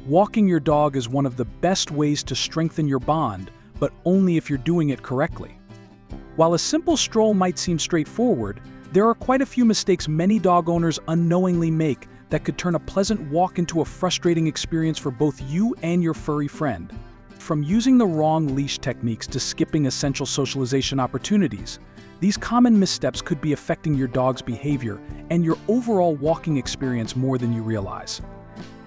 Walking your dog is one of the best ways to strengthen your bond, but only if you're doing it correctly. While a simple stroll might seem straightforward, there are quite a few mistakes many dog owners unknowingly make that could turn a pleasant walk into a frustrating experience for both you and your furry friend. From using the wrong leash techniques to skipping essential socialization opportunities, these common missteps could be affecting your dog's behavior and your overall walking experience more than you realize.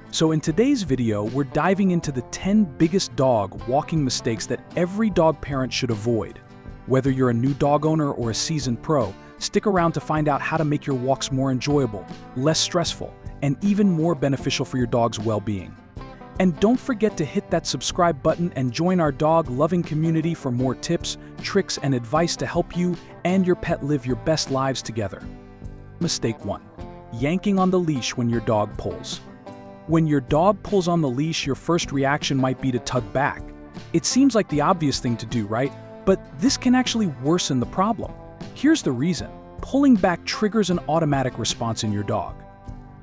So in today's video, we're diving into the 10 biggest dog walking mistakes that every dog parent should avoid. Whether you're a new dog owner or a seasoned pro, stick around to find out how to make your walks more enjoyable, less stressful, and even more beneficial for your dog's well-being. And don't forget to hit that subscribe button and join our dog-loving community for more tips, tricks, and advice to help you and your pet live your best lives together. Mistake 1. Yanking on the leash when your dog pulls. When your dog pulls on the leash, your first reaction might be to tug back. It seems like the obvious thing to do, right? But this can actually worsen the problem. Here's the reason. Pulling back triggers an automatic response in your dog.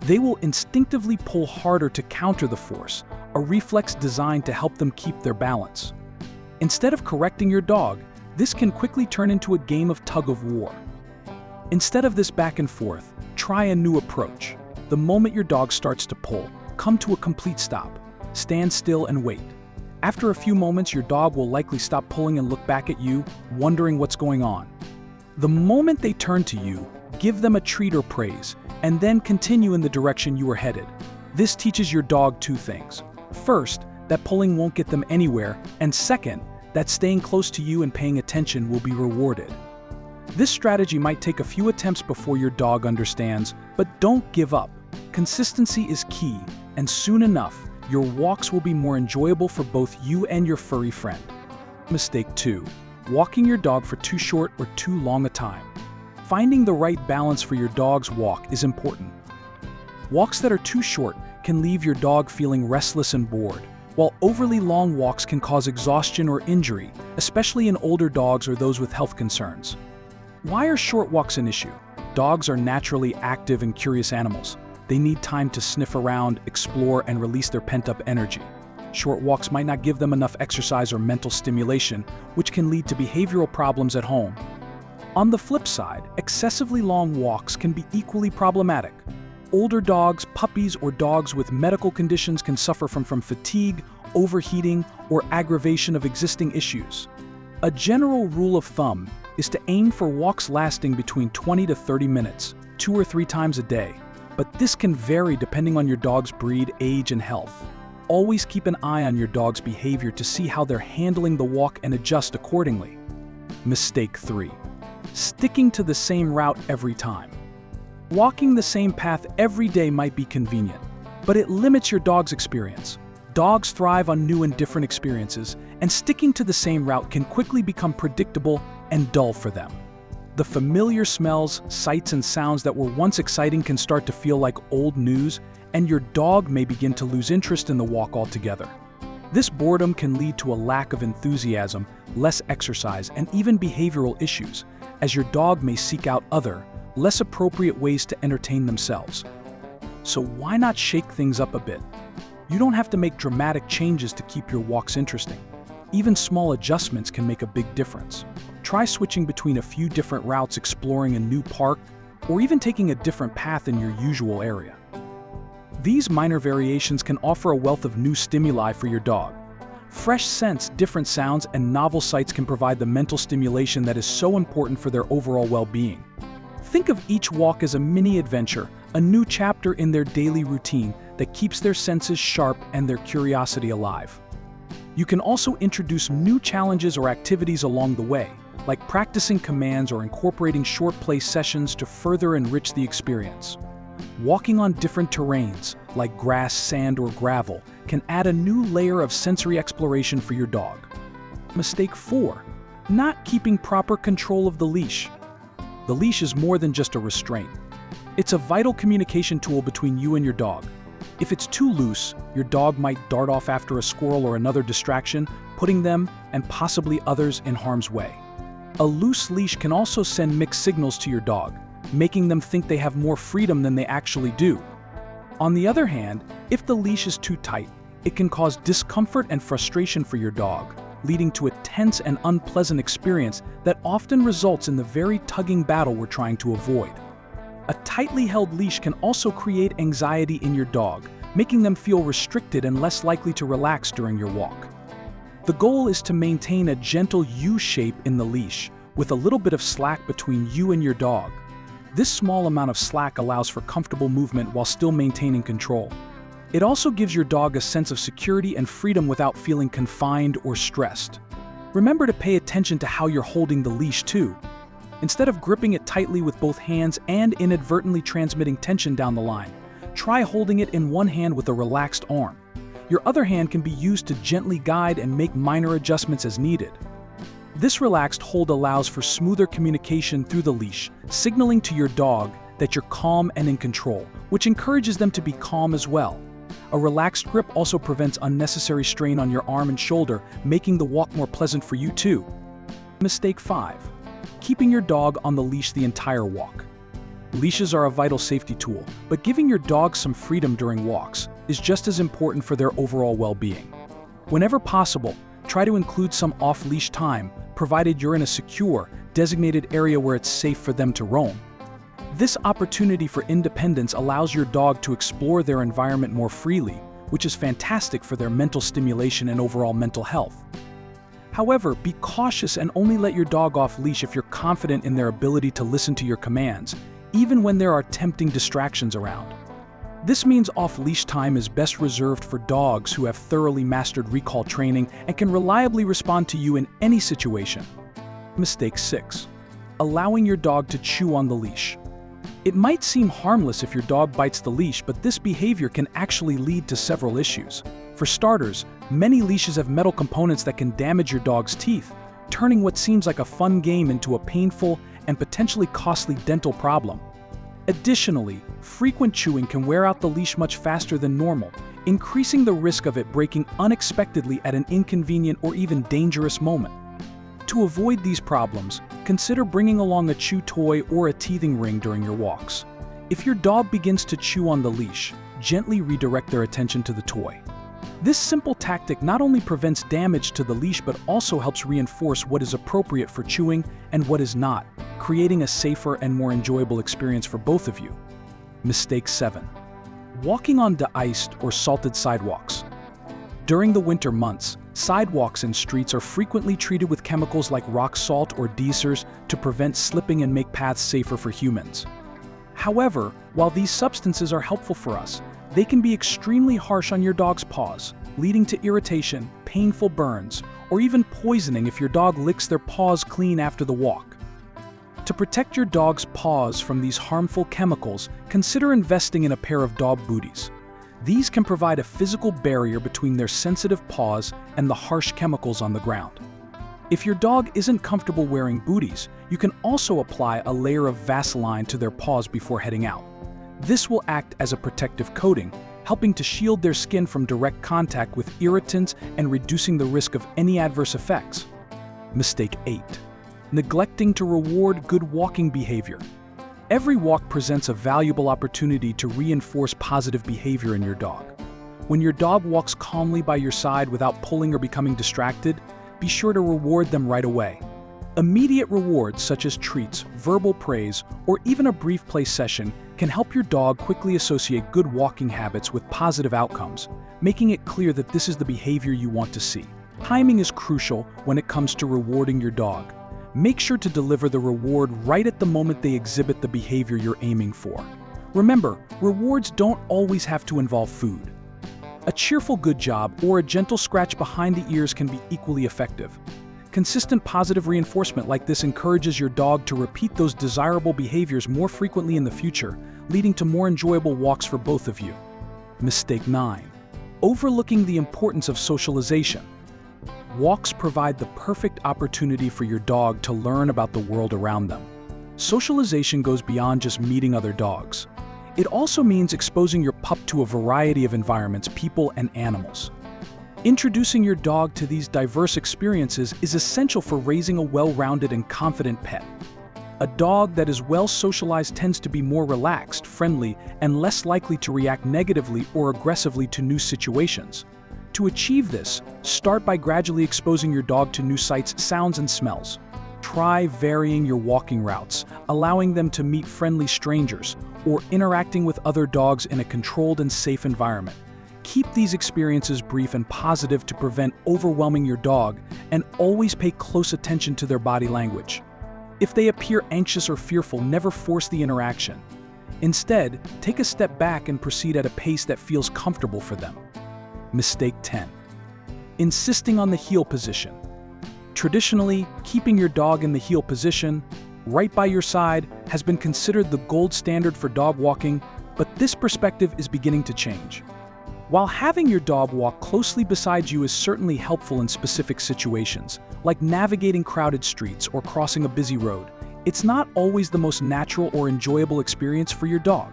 They will instinctively pull harder to counter the force, a reflex designed to help them keep their balance. Instead of correcting your dog, this can quickly turn into a game of tug-of-war. Instead of this back and forth, try a new approach. The moment your dog starts to pull, come to a complete stop. Stand still and wait. After a few moments, your dog will likely stop pulling and look back at you, wondering what's going on. The moment they turn to you, give them a treat or praise, and then continue in the direction you are headed. This teaches your dog two things. First, that pulling won't get them anywhere, and second, that staying close to you and paying attention will be rewarded. This strategy might take a few attempts before your dog understands, but don't give up. Consistency is key, and soon enough, your walks will be more enjoyable for both you and your furry friend. Mistake 2. Walking your dog for too short or too long a time. Finding the right balance for your dog's walk is important. Walks that are too short can leave your dog feeling restless and bored, while overly long walks can cause exhaustion or injury, especially in older dogs or those with health concerns. Why are short walks an issue? Dogs are naturally active and curious animals. They need time to sniff around, explore, and release their pent-up energy. Short walks might not give them enough exercise or mental stimulation, which can lead to behavioral problems at home. On the flip side, excessively long walks can be equally problematic. Older dogs, puppies, or dogs with medical conditions can suffer from fatigue, overheating, or aggravation of existing issues. A general rule of thumb is to aim for walks lasting between 20 to 30 minutes, 2 or 3 times a day. But this can vary depending on your dog's breed, age, and health. Always keep an eye on your dog's behavior to see how they're handling the walk and adjust accordingly. Mistake 3. Sticking to the same route every time. Walking the same path every day might be convenient, but it limits your dog's experience. Dogs thrive on new and different experiences, and sticking to the same route can quickly become predictable and dull for them. The familiar smells, sights, and sounds that were once exciting can start to feel like old news, and your dog may begin to lose interest in the walk altogether. This boredom can lead to a lack of enthusiasm, less exercise, and even behavioral issues, as your dog may seek out other, less appropriate ways to entertain themselves. So why not shake things up a bit? You don't have to make dramatic changes to keep your walks interesting. Even small adjustments can make a big difference. Try switching between a few different routes, exploring a new park, or even taking a different path in your usual area. These minor variations can offer a wealth of new stimuli for your dog. Fresh scents, different sounds, and novel sights can provide the mental stimulation that is so important for their overall well-being. Think of each walk as a mini adventure, a new chapter in their daily routine that keeps their senses sharp and their curiosity alive. You can also introduce new challenges or activities along the way, like practicing commands or incorporating short play sessions to further enrich the experience. Walking on different terrains, like grass, sand, or gravel, can add a new layer of sensory exploration for your dog. Mistake 4. Not keeping proper control of the leash. The leash is more than just a restraint. It's a vital communication tool between you and your dog. If it's too loose, your dog might dart off after a squirrel or another distraction, putting them, and possibly others, in harm's way. A loose leash can also send mixed signals to your dog, making them think they have more freedom than they actually do. On the other hand, if the leash is too tight, It can cause discomfort and frustration for your dog, leading to a tense and unpleasant experience that often results in the very tugging battle we're trying to avoid. A tightly held leash can also create anxiety in your dog, making them feel restricted and less likely to relax during your walk. The goal is to maintain a gentle U shape in the leash, with a little bit of slack between you and your dog. This small amount of slack allows for comfortable movement while still maintaining control. It also gives your dog a sense of security and freedom without feeling confined or stressed. Remember to pay attention to how you're holding the leash too. Instead of gripping it tightly with both hands and inadvertently transmitting tension down the line, try holding it in one hand with a relaxed arm. Your other hand can be used to gently guide and make minor adjustments as needed. This relaxed hold allows for smoother communication through the leash, signaling to your dog that you're calm and in control, which encourages them to be calm as well. A relaxed grip also prevents unnecessary strain on your arm and shoulder, making the walk more pleasant for you too. Mistake 5. Keeping your dog on the leash the entire walk. Leashes are a vital safety tool, but giving your dog some freedom during walks is just as important for their overall well-being. Whenever possible, try to include some off-leash time, provided you're in a secure, designated area where it's safe for them to roam. This opportunity for independence allows your dog to explore their environment more freely, which is fantastic for their mental stimulation and overall mental health. However, be cautious and only let your dog off leash if you're confident in their ability to listen to your commands, even when there are tempting distractions around. This means off-leash time is best reserved for dogs who have thoroughly mastered recall training and can reliably respond to you in any situation. Mistake 6. Allowing your dog to chew on the leash. It might seem harmless if your dog bites the leash, but this behavior can actually lead to several issues. For starters, many leashes have metal components that can damage your dog's teeth, turning what seems like a fun game into a painful and potentially costly dental problem. Additionally, frequent chewing can wear out the leash much faster than normal, increasing the risk of it breaking unexpectedly at an inconvenient or even dangerous moment. To avoid these problems, consider bringing along a chew toy or a teething ring during your walks. If your dog begins to chew on the leash, gently redirect their attention to the toy. This simple tactic not only prevents damage to the leash but also helps reinforce what is appropriate for chewing and what is not, creating a safer and more enjoyable experience for both of you. Mistake 7. Walking on de-iced or salted sidewalks. During the winter months, sidewalks and streets are frequently treated with chemicals like rock salt or deessers to prevent slipping and make paths safer for humans. However, while these substances are helpful for us, they can be extremely harsh on your dog's paws, leading to irritation, painful burns, or even poisoning if your dog licks their paws clean after the walk. To protect your dog's paws from these harmful chemicals, consider investing in a pair of dog booties. These can provide a physical barrier between their sensitive paws and the harsh chemicals on the ground. If your dog isn't comfortable wearing booties, you can also apply a layer of Vaseline to their paws before heading out. This will act as a protective coating, helping to shield their skin from direct contact with irritants and reducing the risk of any adverse effects. Mistake 8. Neglecting to reward good walking behavior. Every walk presents a valuable opportunity to reinforce positive behavior in your dog. When your dog walks calmly by your side without pulling or becoming distracted, be sure to reward them right away. Immediate rewards such as treats, verbal praise, or even a brief play session can help your dog quickly associate good walking habits with positive outcomes, making it clear that this is the behavior you want to see. Timing is crucial when it comes to rewarding your dog. Make sure to deliver the reward right at the moment they exhibit the behavior you're aiming for. Remember, rewards don't always have to involve food. A cheerful good job or a gentle scratch behind the ears can be equally effective. Consistent positive reinforcement like this encourages your dog to repeat those desirable behaviors more frequently in the future, leading to more enjoyable walks for both of you. Mistake 9. Overlooking the importance of socialization. Walks provide the perfect opportunity for your dog to learn about the world around them. Socialization goes beyond just meeting other dogs. It also means exposing your pup to a variety of environments, people, and animals. Introducing your dog to these diverse experiences is essential for raising a well-rounded and confident pet. A dog that is well socialized tends to be more relaxed, friendly, and less likely to react negatively or aggressively to new situations. To achieve this, start by gradually exposing your dog to new sights, sounds, and smells. Try varying your walking routes, allowing them to meet friendly strangers, or interacting with other dogs in a controlled and safe environment. Keep these experiences brief and positive to prevent overwhelming your dog, and always pay close attention to their body language. If they appear anxious or fearful, never force the interaction. Instead, take a step back and proceed at a pace that feels comfortable for them. Mistake 10. Insisting on the heel position. Traditionally, keeping your dog in the heel position, right by your side, has been considered the gold standard for dog walking, but this perspective is beginning to change. While having your dog walk closely beside you is certainly helpful in specific situations, like navigating crowded streets or crossing a busy road, it's not always the most natural or enjoyable experience for your dog.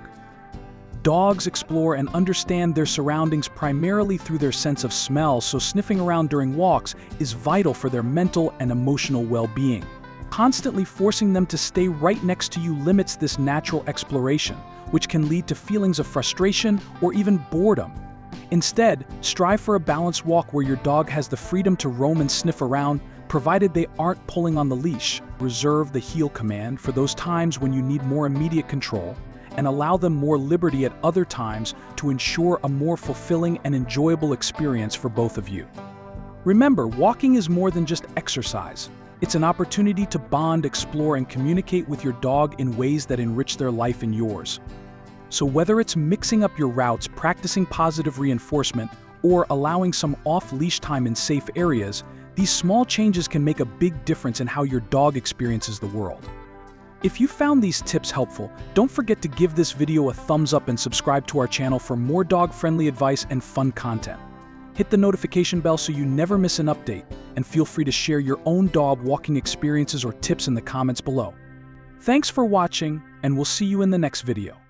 Dogs explore and understand their surroundings primarily through their sense of smell, so sniffing around during walks is vital for their mental and emotional well-being. Constantly forcing them to stay right next to you limits this natural exploration, which can lead to feelings of frustration or even boredom. Instead, strive for a balanced walk where your dog has the freedom to roam and sniff around, provided they aren't pulling on the leash. Reserve the heel command for those times when you need more immediate control, and allow them more liberty at other times to ensure a more fulfilling and enjoyable experience for both of you. Remember, walking is more than just exercise. It's an opportunity to bond, explore, and communicate with your dog in ways that enrich their life and yours. So whether it's mixing up your routes, practicing positive reinforcement, or allowing some off-leash time in safe areas, these small changes can make a big difference in how your dog experiences the world. If you found these tips helpful, don't forget to give this video a thumbs up and subscribe to our channel for more dog-friendly advice and fun content. Hit the notification bell so you never miss an update, and feel free to share your own dog walking experiences or tips in the comments below. Thanks for watching, and we'll see you in the next video.